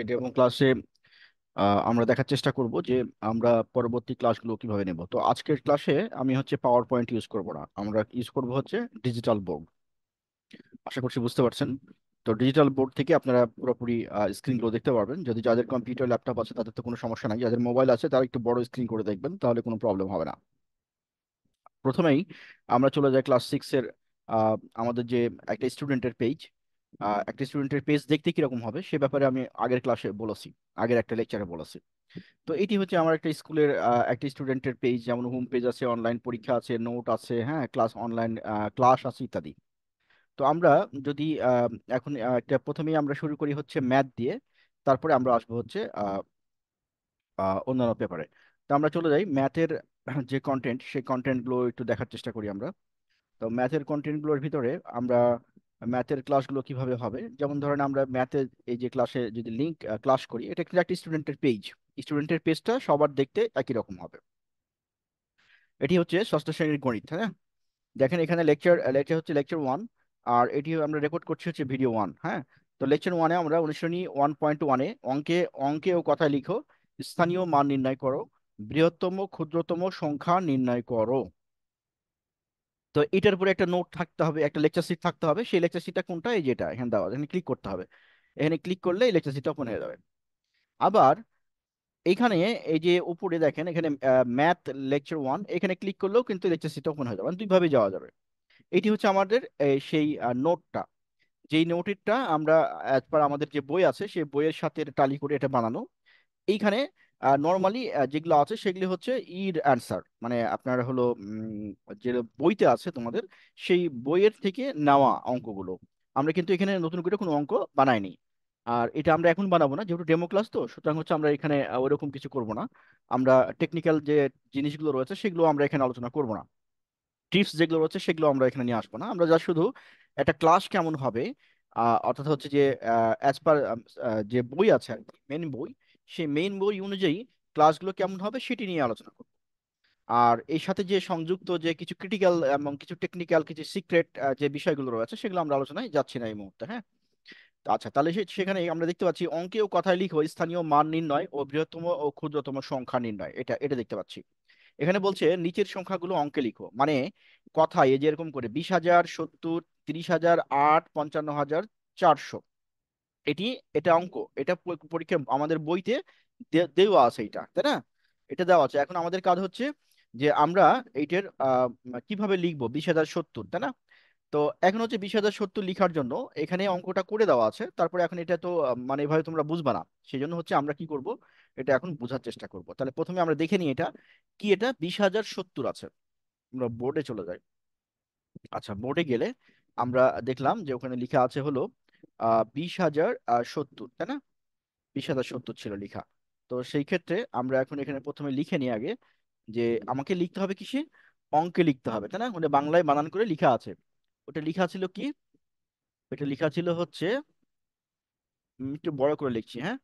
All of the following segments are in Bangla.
ডেমো ক্লাসে আমরা দেখার চেষ্টা করব যে আমরা পরবর্তী ক্লাসগুলো কিভাবে নেব। তো আজকের ক্লাসে আমি হচ্ছে পাওয়ার পয়েন্ট ইউজ করব না, আমরা ইউজ করব হচ্ছে ডিজিটাল বোর্ড। আশা করছি বুঝতে পারছেন। তো ডিজিটাল বোর্ড থেকে আপনারা পুরোপুরি স্ক্রিনগুলো দেখতে পারবেন। যদি যাদের কম্পিউটার ল্যাপটপ আছে তাদের তো কোনো সমস্যা নাই, যাদের মোবাইল আছে তারা একটু বড় স্ক্রিন করে দেখবেন, তাহলে কোনো প্রবলেম হবে না। প্রথমেই আমরা চলে যাই ক্লাস 6-এর আমাদের যে একটা স্টুডেন্টের পেজ। একটা স্টুডেন্টের পেজ দেখতে কিরকম হবে সে ব্যাপারে আমি আগের ক্লাসে বলেছি, আগের একটা লেকচারে বলেছি। তো এটি হচ্ছে আমার একটা স্কুলের একটা স্টুডেন্টের পেজ, যেমন হোম পেজ আছে, অনলাইন পরীক্ষা আছে, নোট আছে, হ্যাঁ ক্লাস অনলাইন ক্লাস আছে ইত্যাদি। তো আমরা যদি এখন একটা প্রথমেই আমরা শুরু করি হচ্ছে ম্যাথ দিয়ে, তারপরে আমরা আসবো হচ্ছে অন্যান্য পেপারে। তো আমরা চলে যাই ম্যাথের যে কন্টেন্ট, সেই কন্টেন্টগুলো একটু দেখার চেষ্টা করি আমরা। তো ম্যাথের কন্টেন্টগুলোর ভিতরে আমরা ম্যাথের ক্লাসগুলো কিভাবে হবে, যেমন ধরেন আমরা ম্যাথের এই যে ক্লাসে যদি লিঙ্ক ক্লাস করি, এটা কিন্তু একটা স্টুডেন্টের পেজ। স্টুডেন্টের পেজটা সবার দেখতে একই রকম হবে। এটি হচ্ছে ষষ্ঠ শ্রেণীর গণিত, হ্যাঁ। দেখেন এখানে লেকচার লেকচার হচ্ছে লেকচার 1। আর এটি আমরা রেকর্ড করছি হচ্ছে ভিডিও 1, হ্যাঁ। তো লেকচার 1-এ আমরা অনুশীলনী 1.1-এ অঙ্কে অঙ্কে ও কথায় লিখো, স্থানীয় মান নির্ণয় করো, বৃহত্তম ক্ষুদ্রতম সংখ্যা নির্ণয় করো। তো এটার উপরে একটা নোট থাকতে হবে, একটা লেকচার শিট থাকতে হবে। সেই লেকচার শিটটা কোনটা, এই যেটা এখানে দেওয়া আছে, এখানে ক্লিক করতে হবে। এখানে ক্লিক করলে এই লেকচার শিটটা ওপেন হয়ে যাবে। আবার এইখানে এই যে উপরে দেখেন এখানে ম্যাথ লেকচার 1, এখানে ক্লিক করলেও কিন্তু লেকচার শিটটা ওপেন হয়ে যাবে, মানে দুইভাবে যাওয়া যাবে। এটি হচ্ছে আমাদের সেই নোটটা, যেই নোটটা আমরা অ্যাজ পার আমাদের যে বই আছে সেই বইয়ের সাথে টালি করে এটা বানানো। এইখানে নর্মালি যেগুলো আছে সেগুলি হচ্ছে ইর অ্যান্সার, মানে আপনার হলো যে বইতে আছে তোমাদের, সেই বইয়ের থেকে নেওয়া অঙ্কগুলো। আমরা কিন্তু এখানে নতুন করে কোনো অঙ্ক বানাইনি। আর এটা আমরা এখন বানাবো না, যেহেতু ডেমো ক্লাস, তো সুতরাং হচ্ছে আমরা এখানে ওইরকম কিছু করব না। আমরা টেকনিক্যাল যে জিনিসগুলো রয়েছে সেগুলো আমরা এখানে আলোচনা করব না। টিপস যেগুলো রয়েছে সেগুলো আমরা এখানে নিয়ে আসবো না। আমরা যা শুধু একটা ক্লাস কেমন হবে, অর্থাৎ হচ্ছে যে অ্যাজ পার যে বই আছে, মেন বই, সেই মেইন বই অনুযায়ী ক্লাসগুলো কেমন হবে সেটি নিয়ে আলোচনা করব। আর এর সাথে যে সংযুক্ত যে কিছু ক্রিটিক্যাল এবং কিছু টেকনিক্যাল কিছু সিক্রেট যে বিষয়গুলো রয়েছে সেগুলো আমরা আলোচনায় যাচ্ছি না এই মুহূর্তে, হ্যাঁ। তো আচ্ছা, তাহলে সেখানে আমরা দেখতে পাচ্ছি অঙ্কে ও কথায় লিখো, স্থানীয় মান নির্ণয় ও বৃহত্তম ও ক্ষুদ্রতম সংখ্যা নির্ণয়, এটা এটা দেখতে পাচ্ছি। এখানে বলছে নিচের সংখ্যাগুলো অঙ্কে লিখো, মানে কথায় এই যে এরকম করে 20,000, 70, 30,000, 8, 55,400। এটি এটা অঙ্ক, এটা পরীক্ষা আমাদের বইতে দেওয়া আছে, এটা তাই না? এটা দেওয়া আছে। এখন আমাদের কাজ হচ্ছে যে আমরা এইটার কিভাবে লিখবো 20,070, তাই না? তো এখন হচ্ছে 20,070 লিখার জন্য এখানে অঙ্কটা করে দেওয়া আছে, তারপরে এখন এটা তো মানে এভাবে তোমরা বুঝবা না। সেই জন্য হচ্ছে আমরা কি করব, এটা এখন বোঝার চেষ্টা করব। তাহলে প্রথমে আমরা দেখে নিই এটা কি, এটা 20,070 আছে। আমরা বোর্ডে চলে যাই। আচ্ছা, বোর্ডে গেলে আমরা দেখলাম যে ওখানে লেখা আছে হলো 20,070, তাই না? 20,070 ছিল লেখা। তো সেই ক্ষেত্রে আমরা এখন এখানে প্রথমে লিখে নিই আগে, যে আমাকে লিখতে হবে কিসে, অঙ্কে লিখতে হবে, তাই না? ওটা বাংলায় বানান করে লিখা আছে। ওটা লিখা ছিল কি, ওটা লিখা ছিল হচ্ছে একটু বড় করে লিখছি, হ্যাঁ।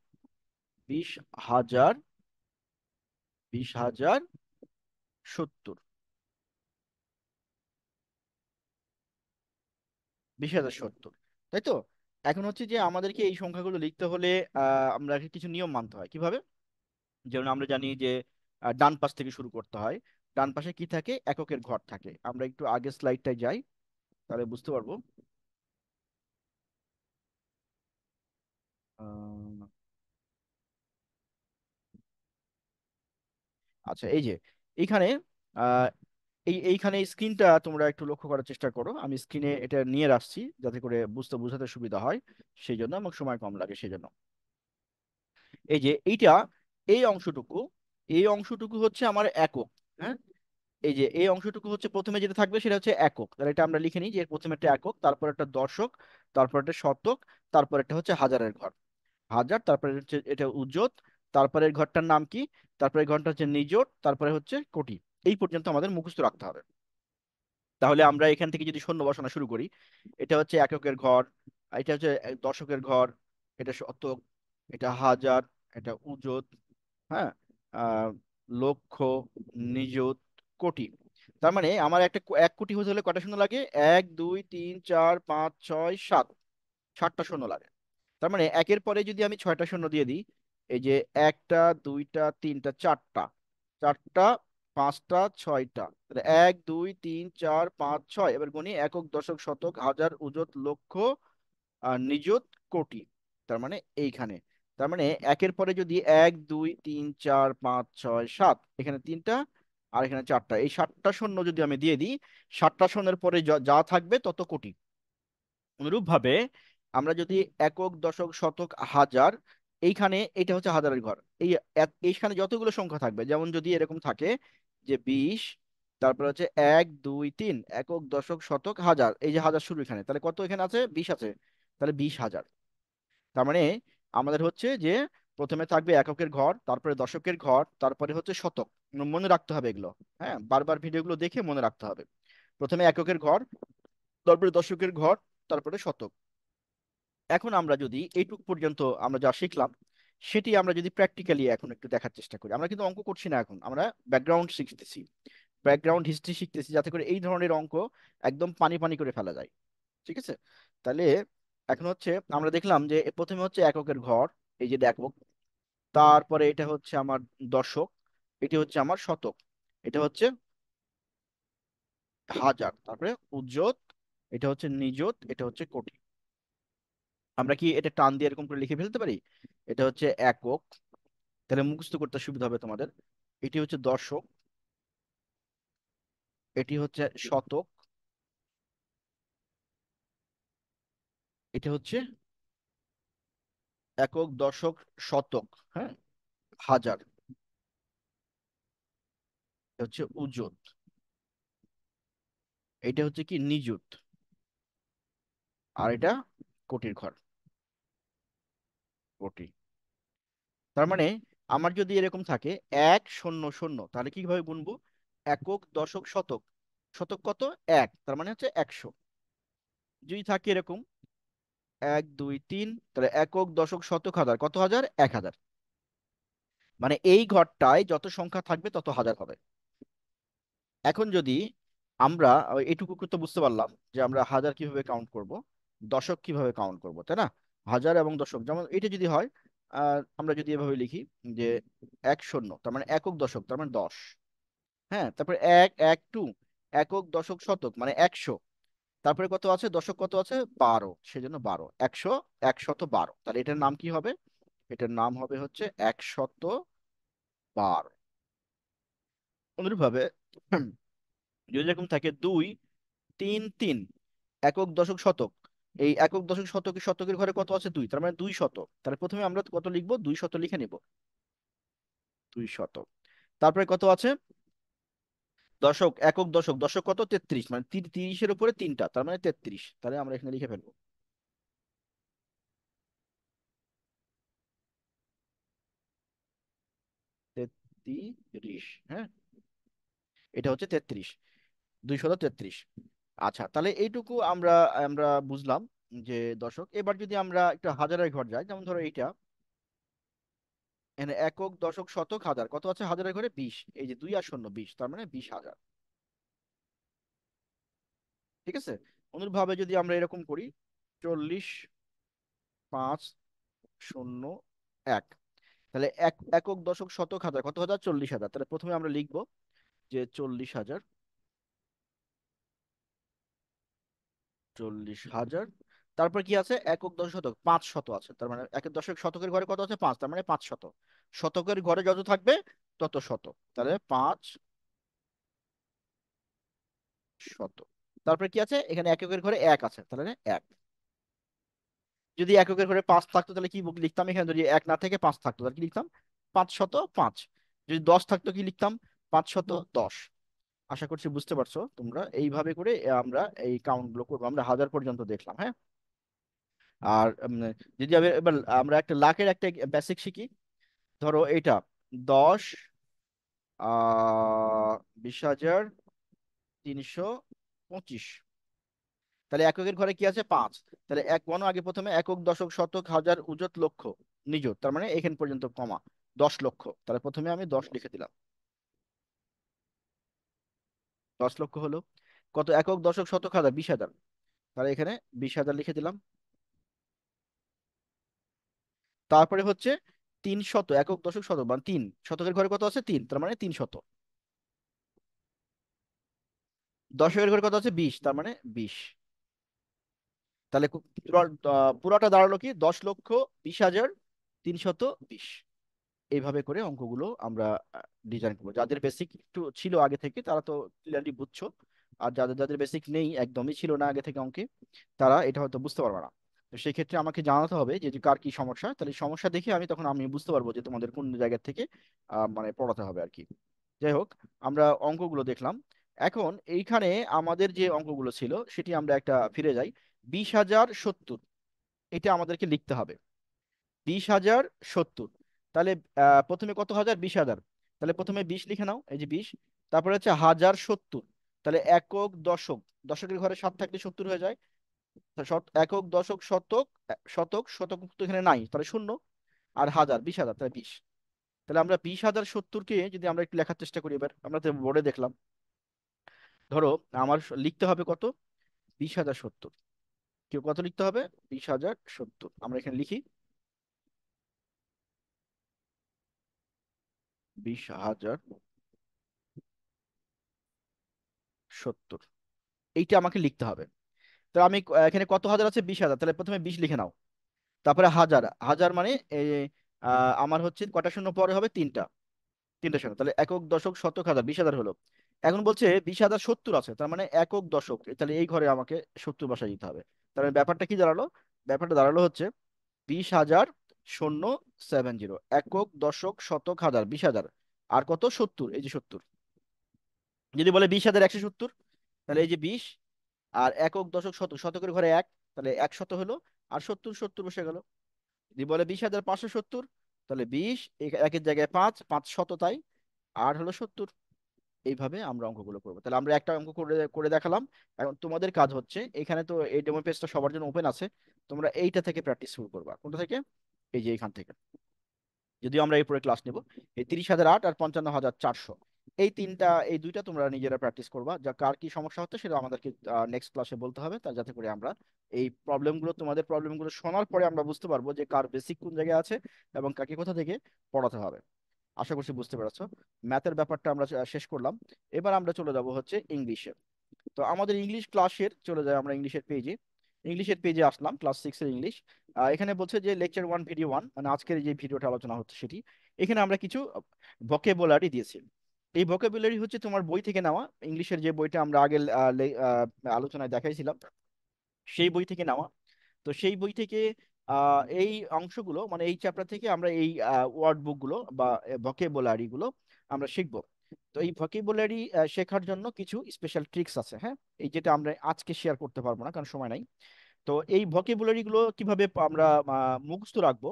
20,000, 20,070, 20,070, তাই তো? এখন হচ্ছে যে আমাদেরকে এই সংখ্যাগুলো লিখতে হলে আমরা কিছু নিয়ম মানতে হয়। কিভাবে? যেমন আমরা জানি যে ডান পাশ থেকে শুরু করতে হয়। ডান পাশে কি থাকে, এককের ঘর থাকে। আমরা একটু আগের স্লাইডটায় যাই, তাহলে বুঝতে পারবো। আহ, আচ্ছা, এই যে এইখানে আহ, এইখানে স্ক্রিনটা তোমরা একটু লক্ষ্য করার চেষ্টা করো। আমি স্ক্রিনে এটা নিয়ে আসছি যাতে করে বোঝাতে সুবিধা হয়, সেই জন্য আমার সময় কম লাগে সেই জন্য। এই যে এইটা, এই অংশটুকু, এই অংশটুকু হচ্ছে আমার একক, হ্যাঁ। এই যে এই অংশটুকু হচ্ছে প্রথমে যেটা থাকবে সেটা হচ্ছে একক। তাহলে এটা আমরা লিখে নিই যে এর প্রথমে একটা একক, তারপর একটা দশক, তারপর একটা শতক, তারপর একটা হচ্ছে হাজারের ঘর, হাজার, তারপরে হচ্ছে এটা উজোত, তারপরে এর ঘরটার নাম কি, তারপরে এই ঘরটা হচ্ছে নিযুত, তারপরে হচ্ছে কোটি। এই পর্যন্ত আমাদের মুখস্থ রাখতে হবে। তাহলে আমরা এখান থেকে যদি শূন্য বসানো শুরু করি, এটা হচ্ছে এককের ঘর, এটা হচ্ছে দশকের ঘর, এটা শতক, এটা হাজার, এটা উজোত, হ্যাঁ, আহ লক্ষ, নিযুত, কোটি। তার মানে আমার একটা 1 কোটি হতে হলে কয়টা শূন্য লাগে, 1, 2, 3, 4, 5, 6, 7, 7টা শূন্য লাগে। তার মানে একের পরে যদি আমি ছয়টা শূন্য দিয়ে দিই, এই যে একটা, দুইটা, তিনটা, চারটা, চারটা, পাঁচটা, ছয়টা, তাহলে এক, দুই, তিন, চার, পাঁচ, ছয়, এবার গুনি একক, দশক, শতক, হাজার, অযুত, লক্ষ, আর নিযুত, কোটি। তার মানে এইখানে, তার মানে একের পরে যদি এক, দুই, তিন, চার, পাঁচ, ছয়, সাত, এখানে তিনটা আর এখানে চারটা, এই সাতটা শূন্য যদি আমি দিয়ে দিই, সাতটা শূন্যের পরে যা যা থাকবে তত কোটি। অনুরূপভাবে আমরা যদি একক, দশক, শতক, হাজার, এইখানে এটা হচ্ছে হাজারের ঘর, এই এইখানে যতগুলো সংখ্যা থাকবে, যেমন যদি এরকম থাকে যে 20, তারপর হচ্ছে এক, দুই, তিন, একক, দশক, শতক, হাজার, এই যে হাজার শুরু এখানে, তাহলে কত এখানে আছে? 20 আছে, তাহলে 20,000। তার মানে আমাদের হচ্ছে যে প্রথমে থাকবে এককের ঘর, তারপরে দশকের ঘর, তারপরে হচ্ছে শতক। মনে রাখতে হবে এগুলো। হ্যাঁ, বারবার ভিডিওগুলো দেখে মনে রাখতে হবে। প্রথমে এককের ঘর, তারপরে দশকের ঘর, তারপরে শতক। এখন আমরা যদি এইটুক পর্যন্ত আমরা যা শিখলাম, সেটি আমরা যদি প্র্যাকটিক্যালি এখন একটু দেখার চেষ্টা করি। আমরা কিন্তু অঙ্ক করছি না, এখন আমরা ব্যাকগ্রাউন্ড শিখতেছি, ব্যাকগ্রাউন্ড হিস্ট্রি শিখতেছি, যাতে করে এই ধরনের অঙ্ক একদম পানি পানি করে ফেলা যায়। ঠিক আছে? তাহলে এখন হচ্ছে আমরা দেখলাম যে প্রথমে হচ্ছে এককের ঘর, এই যে একক, তারপরে এটা হচ্ছে আমার দশক, এটি হচ্ছে আমার শতক, এটা হচ্ছে হাজার, তারপরে উজ্জত, এটা হচ্ছে নিযুত, এটা হচ্ছে কোটি। আমরা কি এটা টান দিয়ে এরকম করে লিখে ফেলতে পারি? এটা হচ্ছে একক, তাহলে মুখস্থ করতে সুবিধা হবে তোমাদের। এটি হচ্ছে দশক, এটি হচ্ছে শতক, এটা হচ্ছে একক, দশক, শতক, হ্যাঁ, হাজার, এটা হচ্ছে উজুত, এটা হচ্ছে কি নিযুত, আর এটা কোটির ঘর, কোটি। তার মানে আমার যদি এরকম থাকে 100, তাহলে কিভাবে গুনবো? একক, দশক, শতক, শতক কত? এক, তার মানে হচ্ছে 100। যদি থাকে এরকম এক, দুই, তিন, তাহলে একক, দশক, শতক, হাজার, কত হাজার? 1,000। মানে এই ঘরটায় যত সংখ্যা থাকবে তত হাজার হবে। এখন যদি আমরা এইটুকু তো বুঝতে পারলাম যে আমরা হাজার কিভাবে কাউন্ট করব, দশক কিভাবে কাউন্ট করব, তাই না? হাজার এবং দশক, যেমন এটা যদি হয়, আমরা যদি এভাবে লিখি যে 1,0, তার মানে একক, দশক, তার মানে 10। হ্যাঁ, তারপরে এক, এক, টু, একক, দশক, শতক, মানে 100। তারপরে কত আছে? দশক কত আছে? 12, সেজন্য 12, 100, 112। তাহলে এটার নাম কি হবে? এটার নাম হবে হচ্ছে 112। অনুরূপভাবে যদি এরকম থাকে 2, 3, 3, একক, দশক, শতক, এই একক, দশক, শতকের শতকের ঘরে কত আছে? 2, তার মানে 200। তাহলে প্রথমে আমরা কত লিখবো? 200 লিখে নিব, 200। তারপরে কত আছে? দশক, একক, দশক, দশক কত? 33, মানে 30-এর উপরে তিনটা, তার মানে 33। তাহলে আমরা এখানে লিখে ফেলবো 33। হ্যাঁ, এটা হচ্ছে 33, 233। আচ্ছা, তাহলে এইটুকু আমরা আমরা বুঝলাম যে দশক। এবার যদি আমরা একটু হাজারের ঘর যাই, যেমন ধরো এইটা, এখানে একক, দশক, শতক, হাজার, কত আছে হাজারের ঘরে? 20, এই যে 2 আর শূন্য, 20, তার মানে 20,000। ঠিক আছে? অনুরূপভাবে যদি আমরা এরকম করি 40, 5, 0, 1, তাহলে একক, দশক, শতক, হাজার, কত হাজার? 40,000। তাহলে প্রথমে আমরা লিখবো যে 40,000, 40,000। তারপর কি আছে? একক, দশক, শতক, 500 আছে, তার মানে একের দশক, শতকের ঘরে কত আছে? 5, তার মানে 500। শতকের ঘরে যত থাকবে তত শত, তাহলে 500। তারপরে কি আছে? এখানে এককের ঘরে 1 আছে, তাহলে 1। যদি এককের ঘরে 5 থাকতো তাহলে কি লিখতাম? এখানে যদি 1 না থেকে 5 থাকতো তাহলে কি লিখতাম? 505। যদি 10 থাকতো কি লিখতাম? 510। আশা করছি বুঝতে পারছো তোমরা। এইভাবে করে আমরা এই কাউন্ট গুলো করবো। আমরা হাজার পর্যন্ত দেখলাম, হ্যাঁ। আর যদি এবার আমরা একটা লাখের একটা বেসিক শিখি। ধরো এইটা 10, 20,325। তাহলে এককের ঘরে কি আছে? 5। তাহলে এক গণ আগে, প্রথমে একক, দশক, শতক, হাজার, অযুত, লক্ষ, নিযুত, তার মানে এখান পর্যন্ত কমা 10 লক্ষ। তাহলে প্রথমে আমি 10 লিখে দিলাম, 10 লক্ষ হলো। কত? একক, দশক, শতক, হাজার, 20,000। তাহলে এখানে 20,000 লিখে দিলাম। তারপরে হচ্ছে 300, একক দশক শতক মানে 3 শতকের ঘরে কত আছে 3, তার মানে 300। দশকের ঘরে কত আছে 20, তার মানে 20। তাহলে পুরাটা দাঁড়ালো কি 10,20,320। এইভাবে করে অঙ্কগুলো আমরা ডিজাইন করবো। যাদের বেসিক একটু ছিল আগে থেকে তারা তো ক্লিয়ারলি বুঝছো, আর যাদের যাদের বেসিক নেই, একদমই ছিল না আগে থেকে অঙ্কে, তারা এটা হয়তো বুঝতে পারবে না। তো সেই ক্ষেত্রে আমাকে জানাতে হবে যে কার কি সমস্যা, তাহলে সমস্যা দেখে আমি বুঝতে পারবো যে তোমাদের কোন জায়গা থেকে মানে পড়াতে হবে আর কি। যাই হোক, আমরা অঙ্কগুলো দেখলাম। এখন এইখানে আমাদের যে অঙ্কগুলো ছিল সেটি আমরা একটা ফিরে যাই। 20,070, এটা আমাদেরকে লিখতে হবে। 20,070, তাহলে প্রথমে কত হাজার 20,000, তাহলে প্রথমে 20 লিখে নাও, এই যে 20। তারপরে হচ্ছে 1,070, তাহলে একক দশক, দশকের ঘরে 7 থাকলে 70 হয়ে যায়। তা একক দশক শতক, শতক শতক তো এখানে নাই, তাহলে শূন্য। আর হাজার 20,000, তাহলে 20। তাহলে আমরা 20,070-কে যদি আমরা একটু লেখার চেষ্টা করি, এবার আমরা তো বোর্ডে দেখলাম। ধরো আমার লিখতে হবে কত, 20,070। কেউ কত লিখতে হবে, 20,070, আমরা এখানে লিখি 20,070, এইটা আমাকে লিখতে হবে। তো আমি এখানে কত হাজার আছে 20,000, তাহলে প্রথমে 20 লিখে নাও। তারপরে হাজার, হাজার মানে আমার হচ্ছে কটা শূন্য পরে হবে, তিনটা, তিনটা শূন্য, তাহলে একক দশক শতক হাজার 20,000 হলো। এখন বলছে 20,070 আছে, তার মানে একক দশক, তাহলে এই ঘরে আমাকে 70 বসাই দিতে হবে। তাহলে ব্যাপারটা কি দাঁড়ালো, ব্যাপারটা দাঁড়ালো হচ্ছে 20,070, একক দশক শতক হাজার 20,000, আর কত 70, এই যে 70। যদি বলে 20,170, তাহলে এই যে 20, আর একক দশক শতক, শতকের ঘরে এক, তাহলে 100 হলো, আর 70 70 বসে গেল। যদি বলে 20,570, তাহলে 20 একের জায়গায় 5, 500 তাই, আর হলো 70। এইভাবে আমরা অঙ্কগুলো করবো। তাহলে আমরা একটা অঙ্ক করে করে দেখালাম। এখন তোমাদের কাজ হচ্ছে, এখানে তো এই ডেমো পেজটা সবার জন্য ওপেন আছে, তোমরা এইটা থেকে প্র্যাকটিস শুরু করবা। কোনটা থেকে, এই যে এখান থেকে। যদিও আমরা এরপরে ক্লাস নেব, এই 30,008 আর 55,400, এই তিনটা, এই দুইটা তোমরা নিজেরা প্র্যাকটিস করবা। যা কার কি সমস্যা হচ্ছে সেটা আমাদেরকে নেক্সট ক্লাসে বলতে হবে, তার যাতে করে আমরা এই প্রবলেমগুলো, তোমাদের প্রবলেমগুলো শোনার পরে আমরা বুঝতে পারবো যে কার বেসিক কোন জায়গায় আছে এবং কাকে কোথা থেকে পড়াতে হবে। আশা করছি বুঝতে পেরেছো। ম্যাথের ব্যাপারটা আমরা শেষ করলাম। এবার আমরা চলে যাব হচ্ছে ইংলিশে। তো আমাদের ইংলিশ ক্লাসের চলে যায়, আমরা ইংলিশের পেজে, ইংলিশের পেজে আসলাম, ক্লাস 6 এর ইংলিশ। এখানে বলছে যে লেকচার 1 ভিডিও 1, মানে আজকের যে ভিডিওটা আলোচনা হচ্ছে সেটি। এখানে আমরা কিছু ভোকাবুলারি দিয়েছি। এই ভোকাবুলারি হচ্ছে তোমার বই থেকে নেওয়া, ইংলিশের যে বইটা আমরা আগে আলোচনায় দেখাইছিলাম, সেই বই থেকে নেওয়া। তো সেই বই থেকে এই অংশগুলো, মানে এই চ্যাপ্টার থেকে আমরা এই ওয়ার্ড বুক গুলো বা ভোকাবুলারি গুলো আমরা শিখবো। তো এই ভোকাবুলারি শেখার জন্য কিছু স্পেশাল ট্রিক্স আছে, হ্যাঁ। এই যেটা আমরা আজকে শেয়ার করতে পারবো না কারণ সময় নাই। তো এই ভোকাবুলারি গুলো কিভাবে আমরা মুখস্থ রাখবো,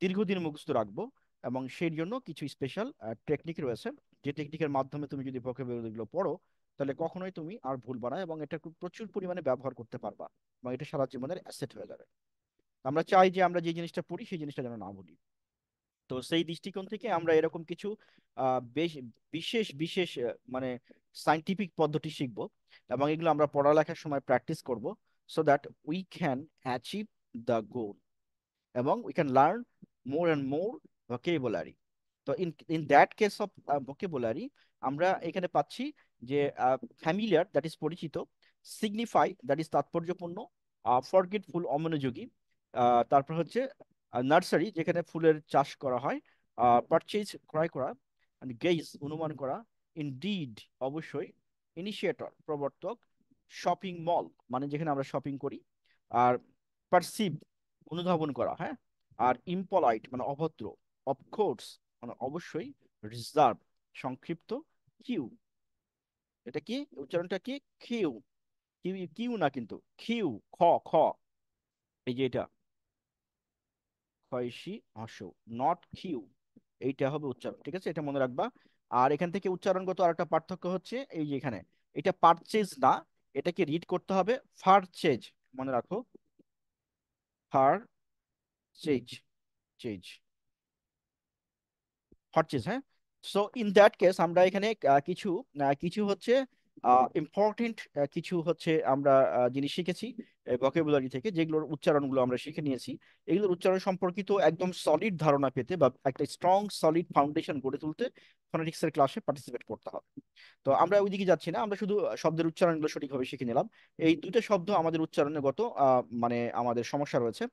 দীর্ঘদিন মুখস্থ রাখবো, এবং সেই জন্য কিছু স্পেশাল টেকনিক রয়েছে, যে টেকনিকের মাধ্যমে তুমি যদি ভোকাবুলারি গুলো পড়ো, তাহলে কখনোই তুমি আর ভুলবা না, এবং এটা খুব প্রচুর পরিমাণে ব্যবহার করতে পারবা, এবং এটা সারা জীবনের অ্যাসেট হয়ে যাবে। আমরা চাই যে আমরা যে জিনিসটা পড়ি সেই জিনিসটা যেন না ভুলি। তো সেই দৃষ্টিকোণ থেকে আমরা এরকম কিছু বেশ বিশেষ বিশেষ মানে সাইন্টিফিক পদ্ধতি শিখব, এবং এগুলো আমরা পড়ালেখার সময় প্র্যাকটিস করব, so that we can achieve the goal, এবং we can learn more and more vocabulary. তো in that case of vocabulary, আমরা এখানে পাচ্ছি যে ফ্যামিলিয়ার, দ্যাট ইজ পরিচিত, সিগনিফাই, দ্যাট ইজ তাৎপর্যপূর্ণ, ফরগেটফুল অমনোযোগী, তারপর হচ্ছে নার্সারি, যেখানে ফুলের চাষ করা হয়, পারচেজ ক্রয় করা, গেইজ অনুমান করা, ইনডিড অবশ্যই, ইনিশিয়েটর প্রবর্তক, শপিং মল মানে যেখানে আমরা শপিং করি, আর পারসিভ অনুধাবন করা, হ্যাঁ, আর ইম্পলাইট মানে অভদ্র, অফকোর্স মানে অবশ্যই, রিজার্ভ সংক্ষিপ্ত, কিউ, এটা কি উচ্চারণটা কি, কিউ, কিউ কিউ না কিন্তু, কিউ, খ, খ, এই যে এটা ক্ষয়সী হর্ষ, নট কিউ, এইটা হবে উচ্চারণ, ঠিক আছে, এটা মনে রাখবা। আর এখান থেকে উচ্চারণগত আরেকটা পার্থক্য হচ্ছে এই যে এখানে, এটা পারচেজ না, এটাকে রিড করতে হবে ফারচেজ, মনে রাখো, ফার চেজ, চেজ, পারচেজ, হ্যাঁ। সো ইন দ্যাট কেস আমরা এখানে কিছু কিছু হচ্ছে ইম্পর্টেন্ট কিছু হচ্ছে আমরা জিনিস শিখেছি। ভোকাবুলারি থেকে, যেগুলোর উচ্চারণগুলো আমরা শিখে নিয়েছি, এগুলোর উচ্চারণ সম্পর্কিত একদম সলিড ধারণা পেতে বা একটা স্ট্রং সলিড ফাউন্ডেশন গড়ে তুলতে ফোনেটিক্সের ক্লাসে পার্টিসিপেট করতে হবে। তো আমরা ওইদিকে যাচ্ছি না, আমরা শুধু শব্দের উচ্চারণগুলো সঠিকভাবে শিখে নিলাম। এই দুইটা শব্দ আমাদের উচ্চারণগত মানে আমাদের সমস্যা রয়েছে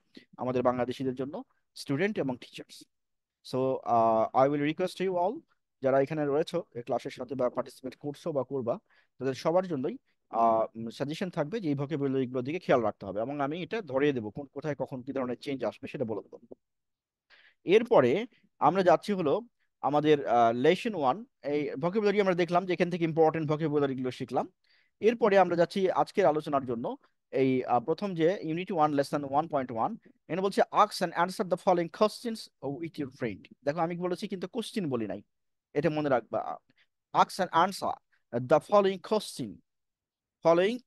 আমাদের বাংলাদেশিদের জন্য, স্টুডেন্ট এবং teachers. So I will request you all, যারা এখানে রয়েছে এই ক্লাসের সাথে বা পার্টিসিপেট করছো বা করবা, তাদের সবার জন্যই সাজেশন থাকবে যে এই ভোকাবুলারিগুলোর দিকে খেয়াল রাখতে হবে, এবং আমি এটা ধরিয়ে দেবো কোথায় কখন কি ধরনের চেঞ্জ আসবে সেটা বলে দেবো। এরপরে আমরা যাচ্ছি হলো আমাদের লেসন ওয়ান। এই ভোকাবুলারি আমরা দেখলাম যে এখান থেকে ইম্পর্টেন্ট ভোকাবুলারি গুলো শিখলাম। এরপরে আমরা যাচ্ছি আজকের আলোচনার জন্য এই প্রথম যে ইউনিট ওয়ান লেসন 1.1। এখানে বলছে ask and answer the following questions with your friend. দেখো আমি বলেছি কিন্তু কোশ্চেন বলি নাই, এটা মনে রাখবা। Ask and answer the following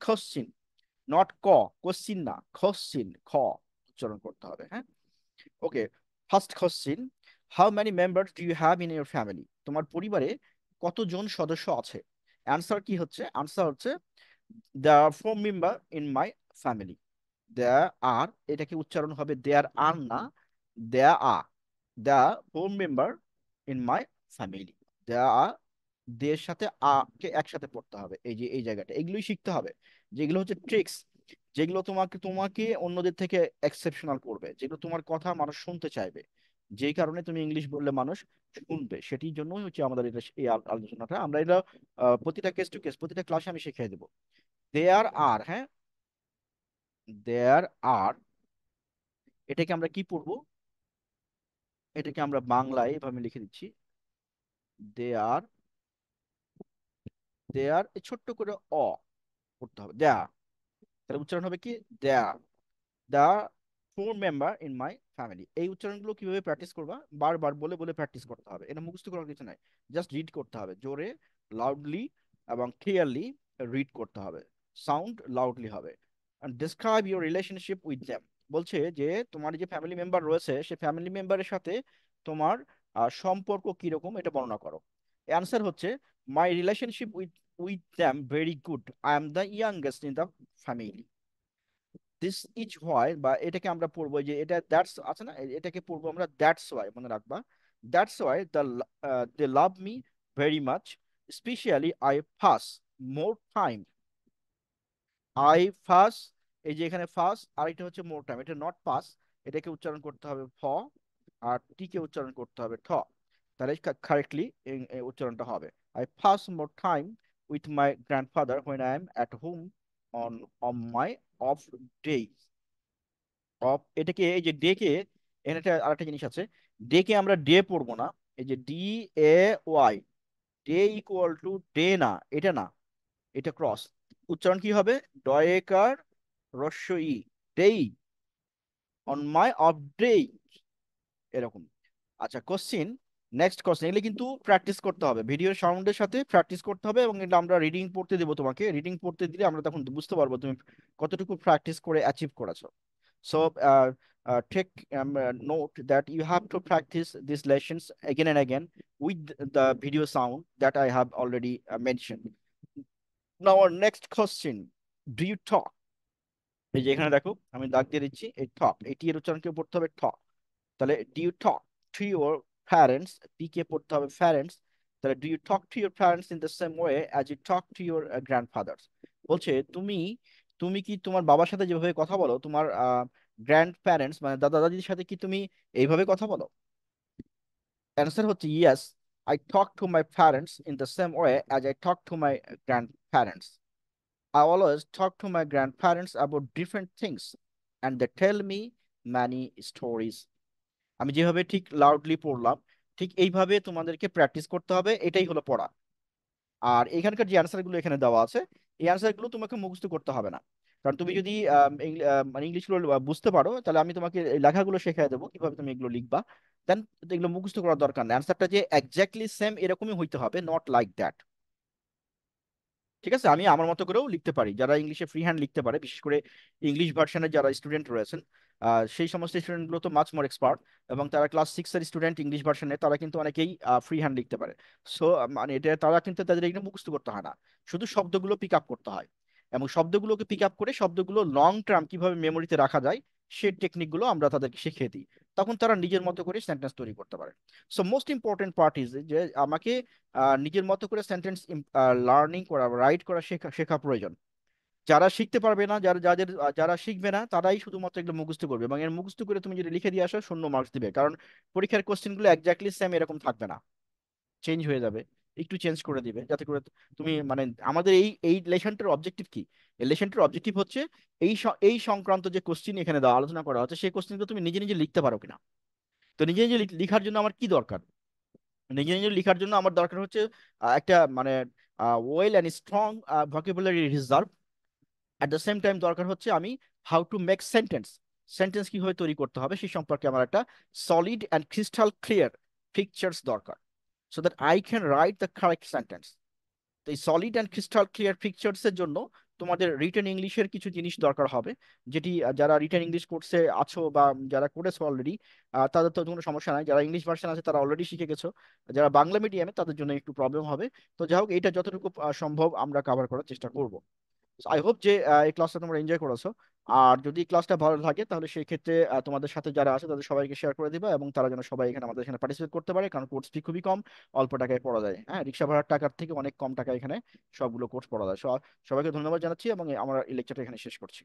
question, not question না, কোশ্চিন উচ্চারণ করতে হবে, হ্যাঁ। Okay, first question, how many members do you have in your family? তোমার পরিবারে কতজন সদস্য আছে? অ্যান্সার কি হচ্ছে? অ্যান্সার হচ্ছে দেয়ার আর 4 মেম্বার ইন মাই ফ্যামিলি। দেয়ার আর, এটাকে উচ্চারণ হবে দেয়ার আর না, দেয়ার আর। দেয়ার 4 মেম্বার ইন মাই ফ্যামিলি। দেয়ার আর, দের সাথে আ কে একসাথে পড়তে হবে, এই যে এই জায়গাটা, এগুলোই শিখতে হবে, যেগুলো হচ্ছে ট্রিক্স, যেগুলো তোমাকে তোমাকে অন্যদের থেকে এক্সেপশনাল করবে, যেগুলো তোমার কথা মানুষ শুনতে চাইবে, যেই কারণে তুমি ইংলিশ বললে মানুষ শুনবে, সেটির জন্যই হচ্ছে আমাদের এটা এই আলোচনাটা। আমরা এটা প্রতিটা কেস টু কেস প্রতিটা ক্লাসে আমি শিখিয়ে দেবো। দেয়ার আর, হ্যাঁ, দেয়ার আর, এটাকে আমরা কি পড়বো? এটাকে আমরা বাংলায় এভাবে লিখে দিচ্ছি, দেয়ার, দেয়ার ছোট্ট করে করতে হবে, দেয়ার, তাহলে উচ্চারণ হবে কি? দেয়ার দা 4 মেম্বার ইন মাই ফ্যামিলি। এই উচ্চারণগুলো কিভাবে প্র্যাকটিস করবা? বারবার বলে বলে প্র্যাকটিস করতে হবে, এটা মুখস্থ করার কিছু নাই, জাস্ট রিড করতে হবে জোরে, লাউডলি এবং ক্লিয়ারলি রিড করতে হবে, সাউন্ড লাউডলি হবে। Describe your relationship with them. বলছে যে তোমার যে ফ্যামিলি মেম্বার রয়েছে সে ফ্যামিলি মেম্বারের সাথে তোমার সম্পর্ক কিরকম এটা বর্ণনা করো। অ্যান্সার হচ্ছে my relationship with with them very good, I am the youngest in the family. This is why, বা এটাকে আমরা পড়বো যে এটা দ্যাটস আছে না, এটাকে পড়বো আমরা দ্যাটস ওয়াই, মনে রাখবা। That's why they love me very much, specially I ফাস মোর টাইম। আই ফাস, এই যে এখানে ফাস, আর এটা হচ্ছে মোর টাইম, এটা নট পাস, এটাকে উচ্চারণ করতে হবে ফ, আর টি কে উচ্চারণ করতে হবে ঠ, তাহলে কারেক্টলি উচ্চারণটা হবে। I pass more time with my grandfather when I am at home on on my of days. Of, এটাকে এই যে ডে কে, এখানে একটা আরেকটা জিনিস আছে, ডে কে আমরা ডে পড়বো না, এই যে DAY, day equal to day না, এটা না, এটা ক্রস। উচ্চারণ কি হবে? ডয়েকার রস্য ই, ডেই, অন মাই অফ ডে, এরকম। আচ্ছা, কোশ্চিন, নেক্সট কোশ্চিন, এগুলো কিন্তু প্র্যাকটিস করতে হবে, ভিডিওর সাউন্ডের সাথে প্র্যাকটিস করতে হবে, এবং এটা আমরা রিডিং পড়তে দেবো তোমাকে, রিডিং পড়তে দিলে আমরা তখন বুঝতে পারবো তুমি কতটুকু প্র্যাকটিস করে অ্যাচিভ করেছো। So take note that you have to practice these lessons again and again with the video sound that I have already mentioned. Now our next question, do you talk? এই যে এখানে দেখো আমি দাগ দিয়ে দিচ্ছি, এই টক, এটি এর উচ্চারণ কে পড়তে হবে ঠ, তাহলে do you talk to your parents, P K পড়তে হবে প্যারেন্টস, তাহলে do you talk to your parents in the same way as you talk to your grandfathers. বলছে তুমি তুমি কি তোমার বাবার সাথে যেভাবে কথা বলো তোমার গ্র্যান্ড প্যারেন্টস মানে দাদা দাদির সাথে কি তুমি এইভাবে কথা বলো? অ্যান্সার হচ্ছে yes, I talk to my parents in the same way as I talk to my grand parents. I always talk to my grandparents about different things and they tell me many stories. আমি যেভাবে ঠিক লাউডলি পড়লাম ঠিক এইভাবে তোমাদেরকে প্র্যাকটিস করতে হবে, এটাই হলো পড়া। আর এখানকার যে অ্যান্সার গুলো এখানে দেওয়া আছে এই অ্যান্সার গুলো তোমাকে মুখস্থ করতে হবে না, কারণ তুমি যদি মানে ইংলিশ গুলো বুঝতে পারো তাহলে আমি তোমাকে এই লেখাগুলো শেখাই দেবো কিভাবে তুমি এগুলো লিখবা। দেন এগুলো মুখস্থ করার দরকার নেই, অ্যান্সারটা যে এক্স্যাক্টলি সেম এরকমই হইতে হবে, নট লাইক দ্যাট। ঠিক আছে, আমি আমার মতো করেও লিখতে পারি, যারা ইংলিশে ফ্রি হ্যান্ড লিখতে পারে, বিশেষ করে ইংলিশ ভার্সনের যারা স্টুডেন্ট রয়েছেন, সেই সমস্ত স্টুডেন্টগুলো তো মাচ মোর এক্সপার্ট, এবং তারা ক্লাস 6 এর স্টুডেন্ট ইংলিশ ভার্সনে, তারা কিন্তু অনেকেই ফ্রি হ্যান্ড লিখতে পারে। সো মানে এটা তারা কিন্তু তাদের এখানে মুখস্থ করতে হয় না, শুধু শব্দগুলো পিক আপ করতে হয়। এবং শব্দগুলোকে পিক আপ করে শব্দগুলো লং টার্ম কিভাবে মেমোরিতে রাখা যায় সেই টেকনিকগুলো আমরা তাদেরকে শিখিয়ে দিই। তখন তারা নিজের মতো করে সেন্টেন্স তৈরি করতে পারে। So most important part is যে আমাকে নিজের মতো করে সেন্টেন্স লার্নিং করা, রাইট করা শেখা শেখা প্রয়োজন। যারা শিখতে পারবে না, যারা শিখবে না, তারাই শুধুমাত্র এগুলো মুখস্থ করবে, এবং এর মুখস্থ করে তুমি যদি লিখে দিয়ে আসো, 0 মার্কস দিবে। কারণ পরীক্ষার কোশ্চেনগুলো একজাক্টলি সেম এরকম থাকবে না, চেঞ্জ হয়ে যাবে, একটু চেঞ্জ করে দিবে, যাতে করে তুমি মানে আমাদের এই এই লেসনটার অবজেক্টিভ কি? এই লেসনটার অবজেক্টিভ হচ্ছে এই সংক্রান্ত যে কোশ্চিন এখানে দেওয়া আলোচনা করা হচ্ছে, সেই কোশ্চিনটা তুমি নিজে নিজে লিখতে পারো কিনা। তো নিজে নিজে লিখার জন্য আমার কি দরকার? নিজে নিজে লিখার জন্য আমার দরকার হচ্ছে একটা মানে well and strong vocabulary reserve. At the same time দরকার হচ্ছে আমি how to make sentence, sentence কিভাবে তৈরি করতে হবে সেই সম্পর্কে আমার একটা solid and crystal clear pictures দরকার, so that I can write the correct sentence. তো এই solid and crystal clear pictures এর জন্য তোমাদের রিটেন ইংলিশের কিছু জিনিস দরকার হবে, যেটি যারা রিটেন ইংলিশ কোর্সে আছো বা যারা করেছো অলরেডি, তাদের তো কোনো সমস্যা নাই। যারা ইংলিশ ভার্সন আছে তারা অলরেডি শিখে গেছো। যারা বাংলা মিডিয়ামে তাদের জন্য একটু প্রবলেম হবে। তো যাই হোক, এটা যতটুকু সম্ভব আমরা কভার করার চেষ্টা করব। আই হোপ যে এই ক্লাসটা তোমরা এনজয় করেছো। আর যদি ক্লাসটা ভালো লাগে তাহলে সেই ক্ষেত্রে তোমাদের সাথে যারা আছে তাদের সবাইকে শেয়ার করে দিবা, এবং তারা যেন সবাই এখানে আমাদের এখানে পার্টিসিপেট করতে পারে, কারণ কোর্স ফি খুবই কম, অল্প টাকায় পড়া যায়। হ্যাঁ, রিক্সা ভাড়ার টাকার থেকে অনেক কম টাকা এখানে সবগুলো কোর্স পড়া যায়। সবাইকে ধন্যবাদ জানাচ্ছি, এবং আমরা এই লেকচারটা এখানে শেষ করছি।